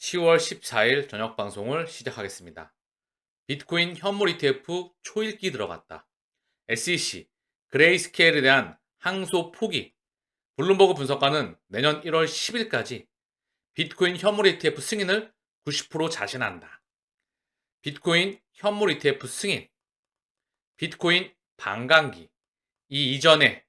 10월 14일 저녁 방송을 시작하겠습니다. 비트코인 현물 ETF 초읽기 들어갔다. SEC, 그레이스케일에 대한 항소 포기. 블룸버그 분석가는 내년 1월 10일까지 비트코인 현물 ETF 승인을 90% 자신한다. 비트코인 현물 ETF 승인, 비트코인 반감기. 이 이전에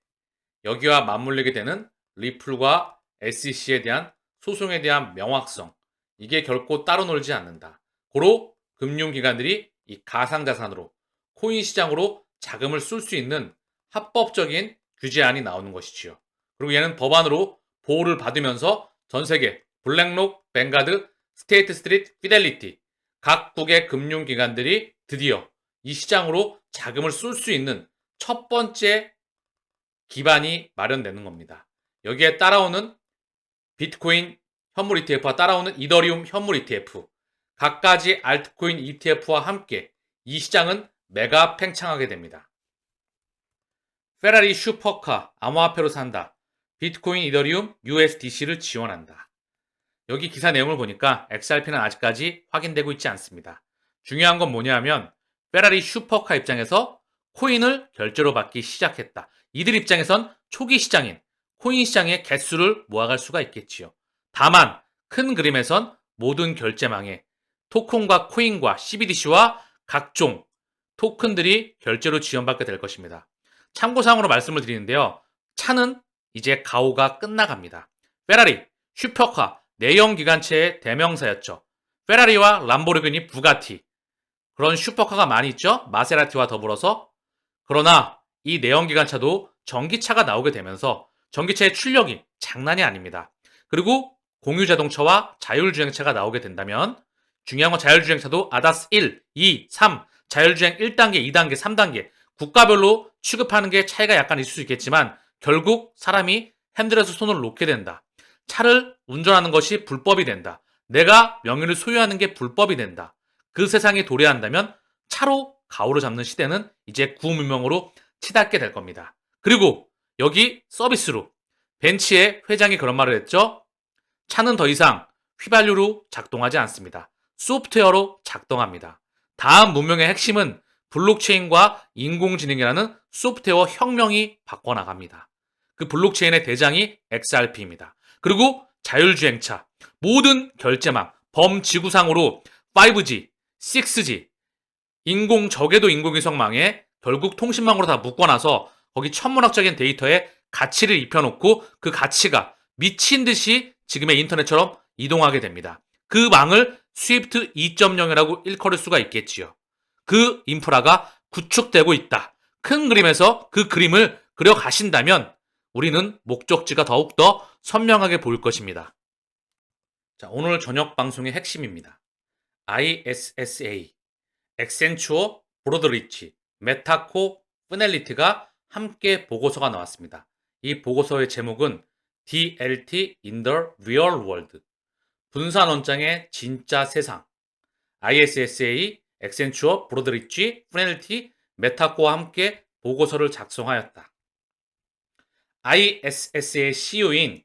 여기와 맞물리게 되는 리플과 SEC에 대한 소송에 대한 명확성, 이게 결코 따로 놀지 않는다. 고로 금융기관들이 이 가상자산으로 코인 시장으로 자금을 쏠 수 있는 합법적인 규제안이 나오는 것이지요. 그리고 얘는 법안으로 보호를 받으면서 전 세계 블랙록, 뱅가드, 스테이트 스트리트, 피델리티 각국의 금융기관들이 드디어 이 시장으로 자금을 쏠 수 있는 첫 번째 기반이 마련되는 겁니다. 여기에 따라오는 비트코인 현물 ETF와 따라오는 이더리움 현물 ETF, 각가지 알트코인 ETF와 함께 이 시장은 메가 팽창하게 됩니다. 페라리 슈퍼카 암호화폐로 산다. 비트코인 이더리움 USDC를 지원한다. 여기 기사 내용을 보니까 XRP는 아직까지 확인되고 있지 않습니다. 중요한 건 뭐냐면 페라리 슈퍼카 입장에서 코인을 결제로 받기 시작했다. 이들 입장에선 초기 시장인 코인 시장의 개수를 모아갈 수가 있겠지요. 다만 큰 그림에선 모든 결제망에 토큰과 코인과 CBDC와 각종 토큰들이 결제로 지원받게 될 것입니다. 참고사항으로 말씀을 드리는데요. 차는 이제 가오가 끝나갑니다. 페라리, 슈퍼카, 내연기관차의 대명사였죠. 페라리와 람보르기니, 부가티, 그런 슈퍼카가 많이 있죠. 마세라티와 더불어서. 그러나 이 내연기관차도 전기차가 나오게 되면서 전기차의 출력이 장난이 아닙니다. 그리고 공유자동차와 자율주행차가 나오게 된다면 중요한 건 자율주행차도 아다스 1, 2, 3, 자율주행 1단계, 2단계, 3단계 국가별로 취급하는 게 차이가 약간 있을 수 있겠지만 결국 사람이 핸들에서 손을 놓게 된다. 차를 운전하는 것이 불법이 된다. 내가 명의를 소유하는 게 불법이 된다. 그 세상에 도래한다면 차로 가오를 잡는 시대는 이제 구문명으로 치닫게 될 겁니다. 그리고 여기 서비스로 벤치의 회장이 그런 말을 했죠. 차는 더 이상 휘발유로 작동하지 않습니다. 소프트웨어로 작동합니다. 다음 문명의 핵심은 블록체인과 인공지능이라는 소프트웨어 혁명이 바꿔나갑니다. 그 블록체인의 대장이 XRP입니다. 그리고 자율주행차, 모든 결제망, 범지구상으로 5G, 6G, 적외도 인공위성망에 결국 통신망으로 다 묶어놔서 거기 천문학적인 데이터에 가치를 입혀놓고 그 가치가 미친 듯이 지금의 인터넷처럼 이동하게 됩니다. 그 망을 스위프트 2.0이라고 일컬을 수가 있겠지요. 그 인프라가 구축되고 있다. 큰 그림에서 그 그림을 그려가신다면 우리는 목적지가 더욱더 선명하게 보일 것입니다. 자, 오늘 저녁 방송의 핵심입니다. ISSA, 액센추어, 브로드리치, 메타코, 피델리티가 함께 보고서가 나왔습니다. 이 보고서의 제목은 DLT in the Real World, 분산 원장의 진짜 세상. ISSA, 액센추어, 브로드리치, 피델리티, 메타코와 함께 보고서를 작성하였다. ISS의 CEO인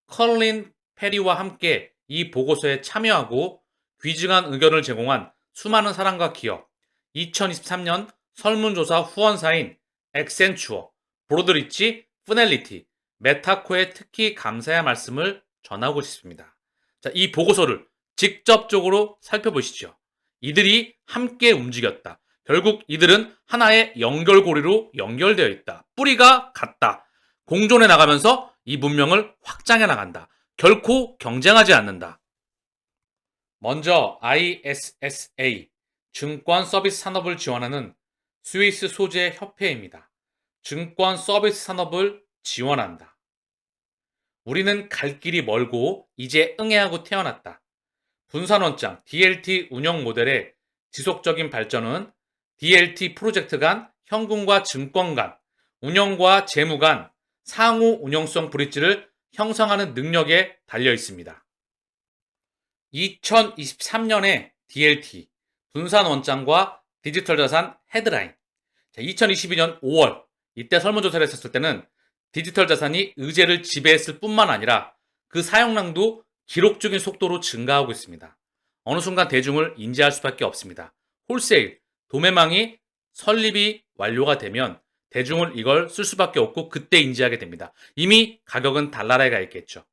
컬린 페리와 함께 이 보고서에 참여하고 귀중한 의견을 제공한 수많은 사람과 기업, 2023년 설문조사 후원사인 액센추어, 브로드리치, 피델리티, 메타코에 특히 감사의 말씀을 전하고 싶습니다. 자, 이 보고서를 직접적으로 살펴보시죠. 이들이 함께 움직였다. 결국 이들은 하나의 연결고리로 연결되어 있다. 뿌리가 같다. 공존해 나가면서 이 문명을 확장해 나간다. 결코 경쟁하지 않는다. 먼저 ISSA, 증권 서비스 산업을 지원하는 스위스 소재 협회입니다. 증권 서비스 산업을 지원한다. 우리는 갈 길이 멀고 이제 응애하고 태어났다. 분산원장 DLT 운영 모델의 지속적인 발전은 DLT 프로젝트 간, 현금과 증권 간, 운영과 재무 간 상호 운영성 브릿지를 형성하는 능력에 달려 있습니다. 2023년에 DLT, 분산원장과 디지털 자산 헤드라인. 2022년 5월, 이때 설문조사를 했었을 때는 디지털 자산이 의제를 지배했을 뿐만 아니라 그 사용량도 기록적인 속도로 증가하고 있습니다. 어느 순간 대중을 인지할 수밖에 없습니다. 홀세일, 도매망이 설립이 완료가 되면 대중을 이걸 쓸 수밖에 없고 그때 인지하게 됩니다. 이미 가격은 달나라에 가 있겠죠.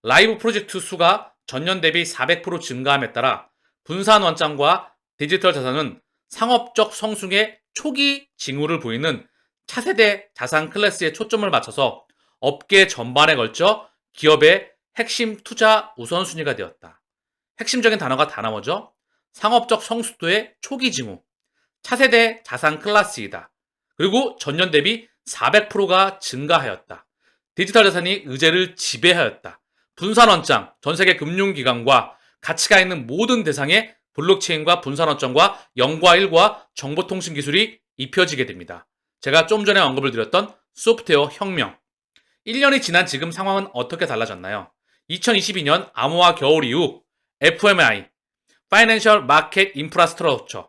라이브 프로젝트 수가 전년 대비 400% 증가함에 따라 분산 원장과 디지털 자산은 상업적 성숙의 초기 징후를 보이는 차세대 자산 클래스에 초점을 맞춰서 업계 전반에 걸쳐 기업의 핵심 투자 우선순위가 되었다. 핵심적인 단어가 다 나오죠. 상업적 성숙도의 초기 징후, 차세대 자산 클래스이다. 그리고 전년 대비 400%가 증가하였다. 디지털 자산이 의제를 지배하였다. 분산원장, 전세계 금융기관과 가치가 있는 모든 대상에 블록체인과 분산원장과 영과일과 정보통신 기술이 입혀지게 됩니다. 제가 좀 전에 언급을 드렸던 소프트웨어 혁명. 1년이 지난 지금 상황은 어떻게 달라졌나요? 2022년 암호화 겨울 이후 FMI, Financial Market Infrastructure,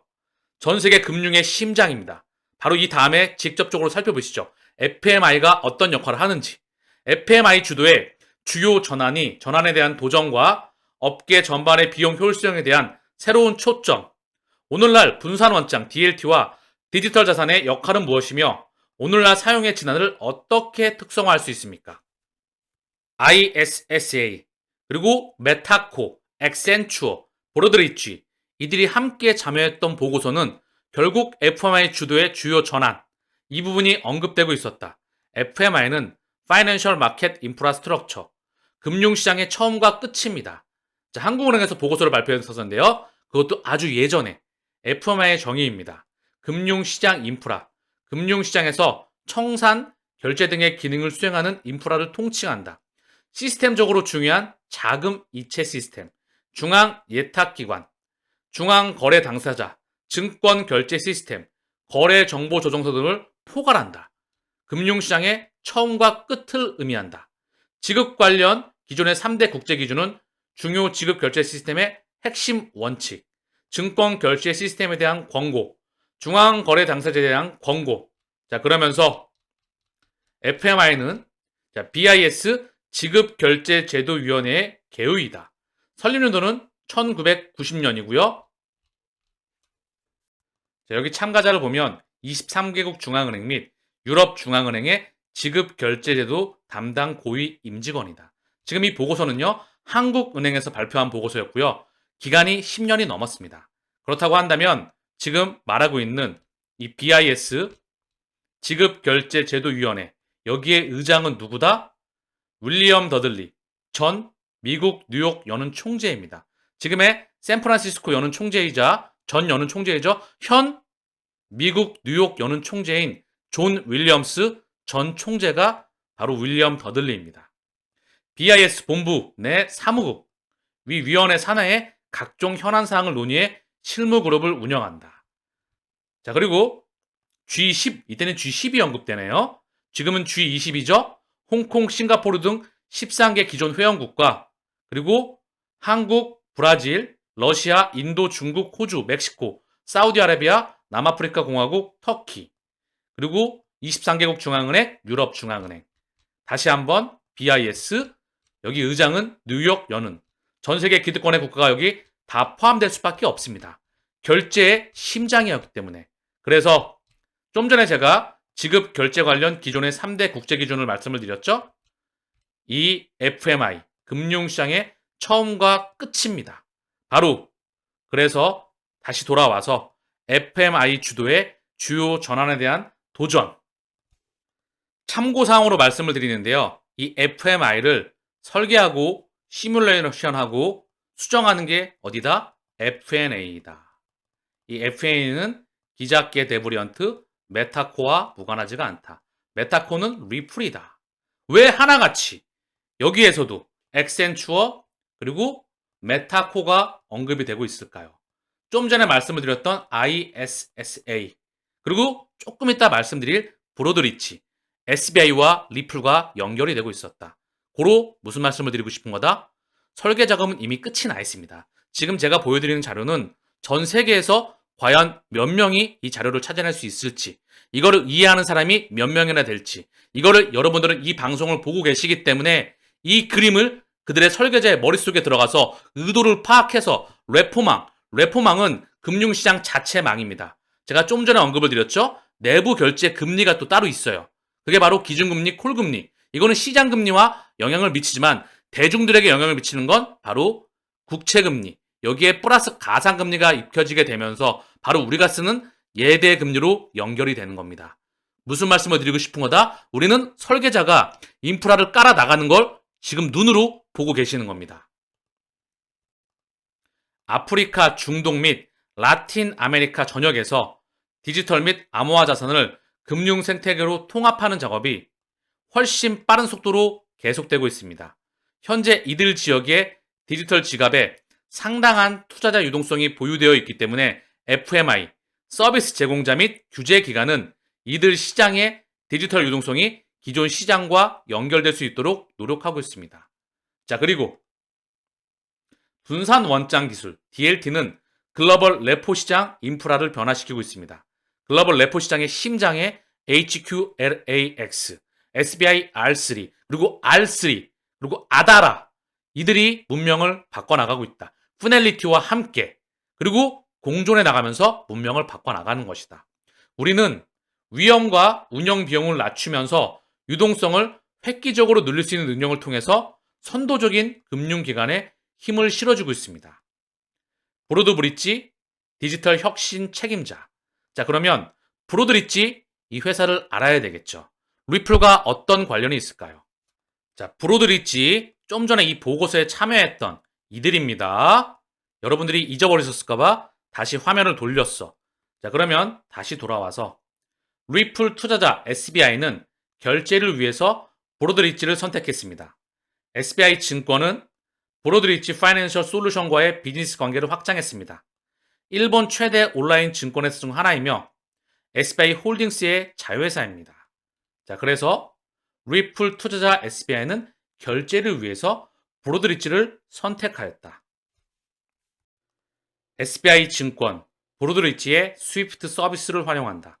전세계 금융의 심장입니다. 바로 이 다음에 직접적으로 살펴보시죠. FMI가 어떤 역할을 하는지. FMI 주도의 주요 전환에 대한 도전과 업계 전반의 비용 효율성에 대한 새로운 초점. 오늘날 분산원장 DLT와 디지털 자산의 역할은 무엇이며 오늘날 사용의 진화를 어떻게 특성화할 수 있습니까? ISSA, 그리고 메타코, 엑센추어, 브로드리치, 이들이 함께 참여했던 보고서는 결국 FMI 주도의 주요 전환, 이 부분이 언급되고 있었다. FMI는 Financial Market Infrastructure, 금융시장의 처음과 끝입니다. 자, 한국은행에서 보고서를 발표했었는데요. 그것도 아주 예전에 FMI의 정의입니다. 금융시장 인프라, 금융시장에서 청산, 결제 등의 기능을 수행하는 인프라를 통칭한다. 시스템적으로 중요한 자금 이체 시스템, 중앙 예탁기관, 중앙 거래 당사자, 증권 결제 시스템, 거래 정보 조정소 등을 포괄한다. 금융시장의 처음과 끝을 의미한다. 지급 관련 기존의 3대 국제 기준은 중요 지급 결제 시스템의 핵심 원칙, 증권 결제 시스템에 대한 권고, 중앙 거래 당사자에 대한 권고. 자, 그러면서 FMI는 BIS 지급결제제도위원회의 개의이다. 설립연도는 1990년이고요. 여기 참가자를 보면 23개국 중앙은행 및 유럽 중앙은행의 지급결제제도 담당 고위 임직원이다. 지금 이 보고서는요, 한국은행에서 발표한 보고서였고요. 기간이 10년이 넘었습니다. 그렇다고 한다면 지금 말하고 있는 이 BIS 지급결제제도위원회, 여기에 의장은 누구다? 윌리엄 더들리 전 미국 뉴욕 연은 총재입니다. 지금의 샌프란시스코 연은 총재이자 전 연은 총재이죠. 현 미국 뉴욕 연은 총재인 존 윌리엄스 전 총재가 바로 윌리엄 더들리입니다. BIS 본부 내 사무국, 위 위원회 산하에 각종 현안 사항을 논의해 실무 그룹을 운영한다. 자, 그리고 G10, 이때는 G10이 언급되네요. 지금은 G20이죠. 홍콩, 싱가포르 등 13개 기존 회원국과 그리고 한국, 브라질, 러시아, 인도, 중국, 호주, 멕시코, 사우디아라비아, 남아프리카 공화국, 터키, 그리고 23개국 중앙은행, 유럽 중앙은행. 다시 한번 BIS, 여기 의장은 뉴욕 연은, 전 세계 기득권의 국가가 여기 다 포함될 수밖에 없습니다. 결제의 심장이었기 때문에. 그래서 좀 전에 제가 지급 결제 관련 기존의 3대 국제 기준을 말씀을 드렸죠. 이 FMI, 금융시장의 처음과 끝입니다. 바로 그래서 다시 돌아와서 FMI 주도의 주요 전환에 대한 도전. 참고사항으로 말씀을 드리는데요. 이 FMI를 설계하고 시뮬레이션하고 수정하는 게 어디다? FNA이다. 이 FNA는 기자계 데브리언트, 메타코와 무관하지가 않다. 메타코는 리플이다. 왜 하나같이 여기에서도 엑센추어 그리고 메타코가 언급이 되고 있을까요? 좀 전에 말씀을 드렸던 ISSA 그리고 조금 이따 말씀드릴 브로드리치, SBI와 리플과 연결이 되고 있었다. 고로 무슨 말씀을 드리고 싶은 거다? 설계 작업은 이미 끝이 나 있습니다. 지금 제가 보여드리는 자료는 전 세계에서 과연 몇 명이 이 자료를 찾아낼 수 있을지, 이거를 이해하는 사람이 몇 명이나 될지, 이거를 여러분들은 이 방송을 보고 계시기 때문에 이 그림을 그들의 설계자의 머릿속에 들어가서 의도를 파악해서 레포망은 금융시장 자체 망입니다. 제가 좀 전에 언급을 드렸죠? 내부 결제 금리가 또 따로 있어요. 그게 바로 기준금리, 콜금리. 이거는 시장금리와 영향을 미치지만 대중들에게 영향을 미치는 건 바로 국채금리. 여기에 플러스 가상금리가 입혀지게 되면서 바로 우리가 쓰는 예대금리로 연결이 되는 겁니다. 무슨 말씀을 드리고 싶은 거다? 우리는 설계자가 인프라를 깔아 나가는 걸 지금 눈으로 보고 계시는 겁니다. 아프리카, 중동 및 라틴 아메리카 전역에서 디지털 및 암호화 자산을 금융 생태계로 통합하는 작업이 훨씬 빠른 속도로 계속되고 있습니다. 현재 이들 지역의 디지털 지갑에 상당한 투자자 유동성이 보유되어 있기 때문에 FMI, 서비스 제공자 및 규제 기관은 이들 시장의 디지털 유동성이 기존 시장과 연결될 수 있도록 노력하고 있습니다. 자, 그리고 분산 원장 기술 DLT는 글로벌 레포 시장 인프라를 변화시키고 있습니다. 글로벌 레포 시장의 심장에 HQLAX, SBI R3, 그리고 R3, 그리고 아다라 이들이 문명을 바꿔나가고 있다. 푸넬리티와 함께 그리고 공존해 나가면서 문명을 바꿔나가는 것이다. 우리는 위험과 운영 비용을 낮추면서 유동성을 획기적으로 늘릴 수 있는 능력을 통해서 선도적인 금융기관에 힘을 실어주고 있습니다. 브로드 브릿지 디지털 혁신 책임자. 자, 그러면 브로드 브릿지 이 회사를 알아야 되겠죠. 리플과 어떤 관련이 있을까요? 자, 브로드 브릿지 좀 전에 이 보고서에 참여했던 이들입니다. 여러분들이 잊어버리셨을까봐 다시 화면을 돌렸어. 자, 그러면 다시 돌아와서 리플 투자자 SBI는 결제를 위해서 브로드 브릿지를 선택했습니다. SBI 증권은 브로드 브릿지 파이낸셜 솔루션과의 비즈니스 관계를 확장했습니다. 일본 최대 온라인 증권회사 중 하나이며 SBI 홀딩스의 자회사입니다. 자, 그래서 리플 투자자 SBI는 결제를 위해서 브로드 브릿지를 선택하였다. SBI 증권, 브로드 브릿지의 스위프트 서비스를 활용한다.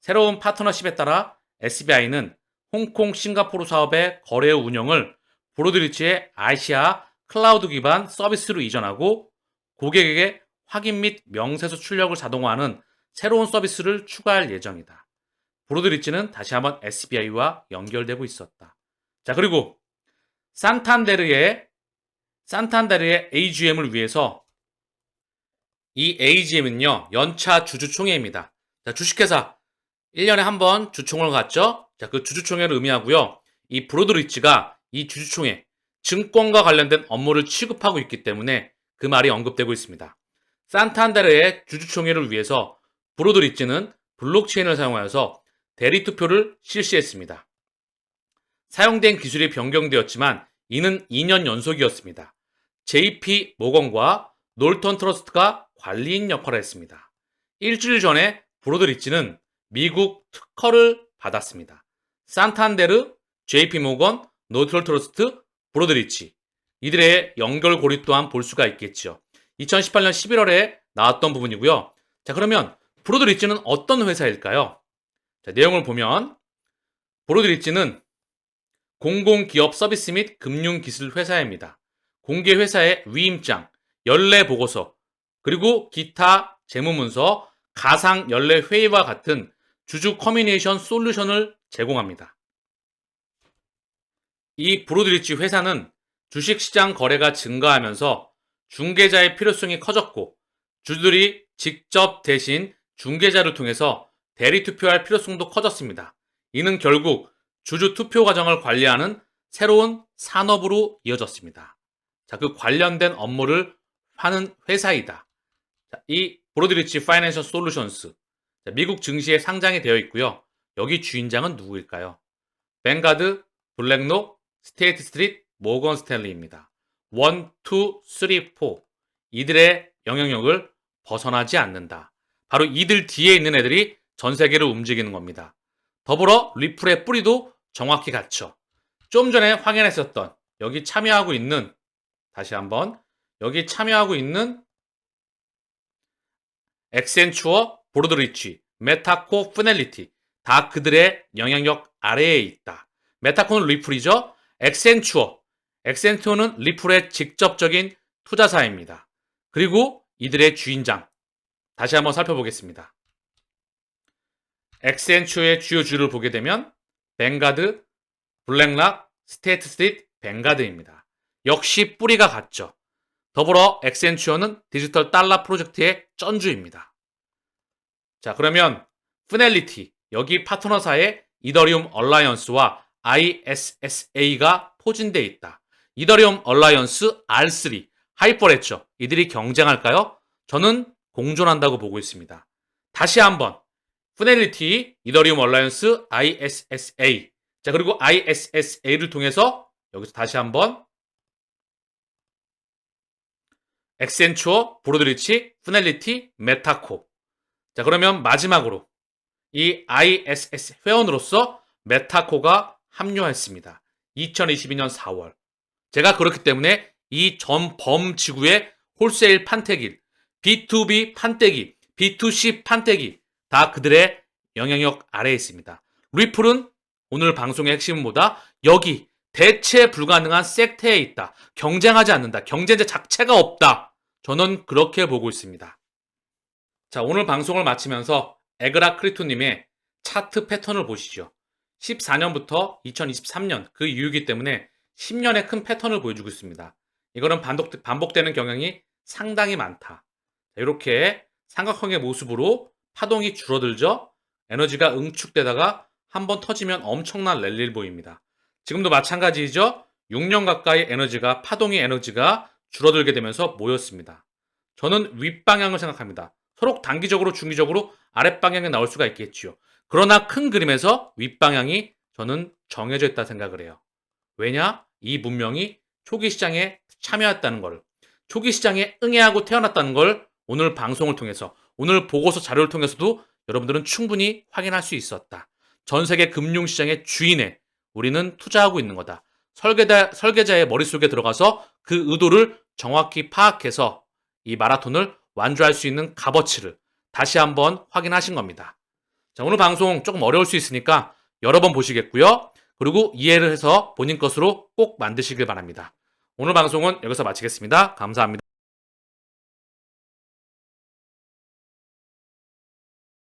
새로운 파트너십에 따라 SBI는 홍콩, 싱가포르 사업의 거래 운영을 브로드 브릿지의 아시아 클라우드 기반 서비스로 이전하고 고객에게 확인 및 명세서 출력을 자동화하는 새로운 서비스를 추가할 예정이다. 브로드 브릿지는 다시 한번 SBI와 연결되고 있었다. 자, 그리고 산탄데르의 AGM을 위해서 이 AGM은요, 연차 주주총회입니다. 자, 주식회사 1년에 한 번 주총을 갖죠. 자, 그 주주총회를 의미하고요. 이 브로드 브릿지가 이 주주총회, 증권과 관련된 업무를 취급하고 있기 때문에 그 말이 언급되고 있습니다. 산탄데르의 주주총회를 위해서 브로드 브릿지는 블록체인을 사용하여서 대리투표를 실시했습니다. 사용된 기술이 변경되었지만 이는 2년 연속이었습니다. JP 모건과 놀턴 트러스트가 관리인 역할을 했습니다. 일주일 전에 브로드 브릿지는 미국 특허를 받았습니다. 산탄데르, JP 모건, 놀턴 트러스트, 브로드 브릿지 이들의 연결고리 또한 볼 수가 있겠죠. 2018년 11월에 나왔던 부분이고요. 자, 그러면 브로드 브릿지는 어떤 회사일까요? 자, 내용을 보면 브로드 브릿지는 공공기업 서비스 및 금융기술 회사입니다. 공개회사의 위임장, 연례보고서, 그리고 기타 재무문서, 가상 연례회의와 같은 주주 커뮤니케이션 솔루션을 제공합니다. 이 브로드 브릿지 회사는 주식시장 거래가 증가하면서 중개자의 필요성이 커졌고 주주들이 직접 대신 중개자를 통해서 대리투표할 필요성도 커졌습니다. 이는 결국 주주 투표 과정을 관리하는 새로운 산업으로 이어졌습니다. 자, 그 관련된 업무를 하는 회사이다. 자, 이 브로드 브릿지 파이낸셜 솔루션스 미국 증시에 상장이 되어 있고요. 여기 주인장은 누구일까요? 뱅가드, 블랙록, 스테이트 스트리트, 모건 스탠리입니다. 1, 2, 3, 4 이들의 영향력을 벗어나지 않는다. 바로 이들 뒤에 있는 애들이 전 세계를 움직이는 겁니다. 더불어 리플의 뿌리도 정확히 갖춰. 좀 전에 확인했었던 여기 참여하고 있는 다시 한번 여기 참여하고 있는 엑센추어, 브로드 브릿지, 메타코, 푸넬리티 다 그들의 영향력 아래에 있다. 메타코는 리플이죠. 엑센추어, 엑센투어는 리플의 직접적인 투자사입니다. 그리고 이들의 주인장, 다시 한번 살펴보겠습니다. 엑센추어의 주요주를 보게 되면 뱅가드, 블랙락, 스테이트 스트리트, 뱅가드입니다. 역시 뿌리가 같죠. 더불어 엑센추어는 디지털 달러 프로젝트의 쩐주입니다. 자, 그러면 피델리티, 여기 파트너사의 이더리움 얼라이언스와 ISSA가 포진되어 있다. 이더리움 얼라이언스 R3, 하이퍼레처, 이들이 경쟁할까요? 저는 공존한다고 보고 있습니다. 다시 한번 피델리티, 이더리움 얼라이언스, ISSA. 자, 그리고 ISSA를 통해서 여기서 다시 한번 엑센추어, 브로드리치, 피델리티, 메타코. 자, 그러면 마지막으로 이 ISS 회원으로서 메타코가 합류했습니다. 2022년 4월. 제가 그렇기 때문에 이 전 범지구의 홀세일 판때기, B2B 판때기, B2C 판때기 다 그들의 영향력 아래에 있습니다. 리플은 오늘 방송의 핵심은 뭐다? 여기 대체 불가능한 섹터에 있다. 경쟁하지 않는다. 경쟁자 자체가 없다. 저는 그렇게 보고 있습니다. 자, 오늘 방송을 마치면서 에그라 크리토님의 차트 패턴을 보시죠. 14년부터 2023년 그 이후이기 때문에 10년의 큰 패턴을 보여주고 있습니다. 이거는 반복되는 경향이 상당히 많다. 이렇게 삼각형의 모습으로 파동이 줄어들죠. 에너지가 응축되다가 한번 터지면 엄청난 랠리를 보입니다. 지금도 마찬가지죠. 6년 가까이 파동의 에너지가 줄어들게 되면서 모였습니다. 저는 윗방향을 생각합니다. 서로 단기적으로 중기적으로 아랫방향에 나올 수가 있겠지요. 그러나 큰 그림에서 윗방향이 저는 정해져 있다 생각을 해요. 왜냐? 이 문명이 초기 시장에 참여했다는 걸, 초기 시장에 응애하고 태어났다는 걸 오늘 방송을 통해서, 오늘 보고서 자료를 통해서도 여러분들은 충분히 확인할 수 있었다. 전 세계 금융시장의 주인에 우리는 투자하고 있는 거다. 설계자의 머릿속에 들어가서 그 의도를 정확히 파악해서 이 마라톤을 완주할 수 있는 값어치를 다시 한번 확인하신 겁니다. 자, 오늘 방송 조금 어려울 수 있으니까 여러 번 보시겠고요. 그리고 이해를 해서 본인 것으로 꼭 만드시길 바랍니다. 오늘 방송은 여기서 마치겠습니다. 감사합니다.